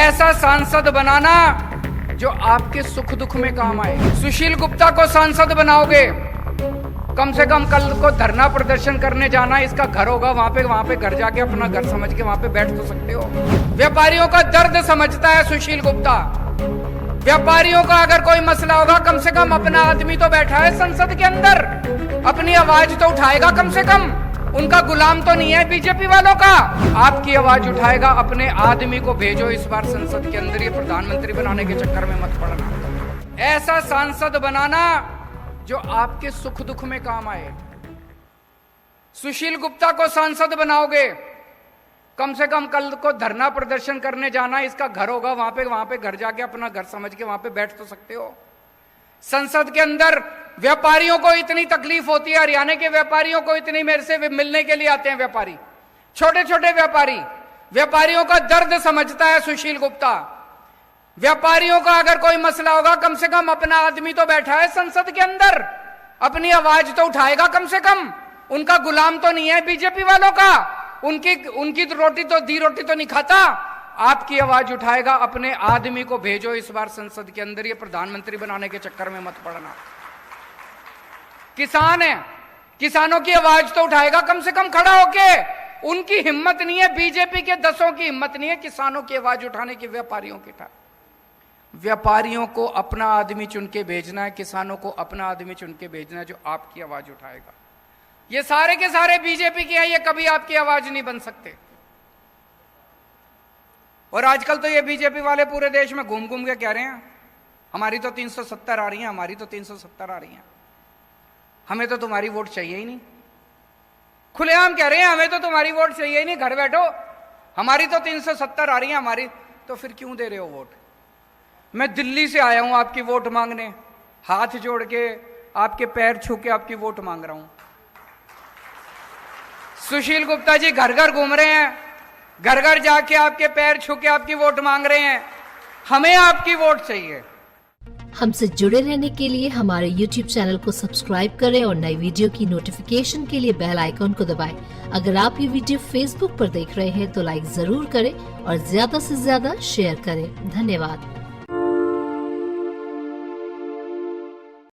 ऐसा सांसद बनाना जो आपके सुख दुख में काम आए। सुशील गुप्ता को सांसद बनाओगे, कम से कम कल को धरना प्रदर्शन करने जाना, इसका घर होगा वहां पे घर जाके अपना घर समझ के वहां पे बैठ तो सकते हो। व्यापारियों का दर्द समझता है सुशील गुप्ता। व्यापारियों का अगर कोई मसला होगा, कम से कम अपना आदमी तो बैठा है संसद के अंदर, अपनी आवाज तो उठाएगा कम से कम। उनका गुलाम तो नहीं है बीजेपी वालों का। आपकी आवाज उठाएगा, अपने आदमी को भेजो इस बार संसद के अंदर। ये प्रधानमंत्री बनाने के चक्कर में मत पड़ना। ऐसा सांसद बनाना जो आपके सुख दुख में काम आए। सुशील गुप्ता को सांसद बनाओगे, कम से कम कल को धरना प्रदर्शन करने जाना, इसका घर होगा वहां पे घर जाके अपना घर समझ के वहां पे बैठ तो सकते हो। संसद के अंदर व्यापारियों को इतनी तकलीफ होती है, हरियाणा के व्यापारियों को इतनी, मेरे से मिलने के लिए आते हैं व्यापारी, छोटे छोटे व्यापारी। व्यापारियों का दर्द समझता है सुशील गुप्ता। व्यापारियों का अगर कोई मसला होगा, कम से कम अपना आदमी तो बैठा है संसद के अंदर, अपनी आवाज तो उठाएगा कम से कम। उनका गुलाम तो नहीं है बीजेपी वालों का। उनकी तो रोटी तो दी रोटी तो नहीं खाता। आपकी आवाज उठाएगा, अपने आदमी को भेजो इस बार संसद के अंदर। ये प्रधानमंत्री बनाने के चक्कर में मत पड़ना। किसान है, किसानों की आवाज तो उठाएगा कम से कम खड़ा होके। उनकी हिम्मत नहीं है, बीजेपी के 10 की हिम्मत नहीं है किसानों की आवाज उठाने की, व्यापारियों की था। व्यापारियों को अपना आदमी चुन के भेजना है, किसानों को अपना आदमी चुन के भेजना है जो आपकी आवाज उठाएगा। ये सारे के सारे बीजेपी के हैं, ये कभी आपकी आवाज नहीं बन सकते। और आजकल तो ये बीजेपी वाले पूरे देश में घूम घूम के कह रहे हैं हमारी तो 370 आ रही हैं, हमारी तो 370 आ रही हैं, हमें तो तुम्हारी वोट चाहिए ही नहीं। खुलेआम कह रहे हैं हमें तो तुम्हारी वोट चाहिए ही नहीं, घर बैठो, हमारी तो 370 आ रही है हमारी। तो फिर क्यों दे रहे हो वोट? मैं दिल्ली से आया हूं आपकी वोट मांगने, हाथ जोड़ के आपके पैर छू के आपकी वोट मांग रहा हूं। सुशील गुप्ता जी घर घर घूम रहे हैं, घर घर जाके आपके पैर छू के आपकी वोट मांग रहे हैं। हमें आपकी वोट चाहिए। हमसे जुड़े रहने के लिए हमारे YouTube चैनल को सब्सक्राइब करें और नई वीडियो की नोटिफिकेशन के लिए बेल आइकॉन को दबाएं। अगर आप ये वीडियो Facebook पर देख रहे हैं तो लाइक जरूर करें और ज्यादा से ज्यादा शेयर करें। धन्यवाद।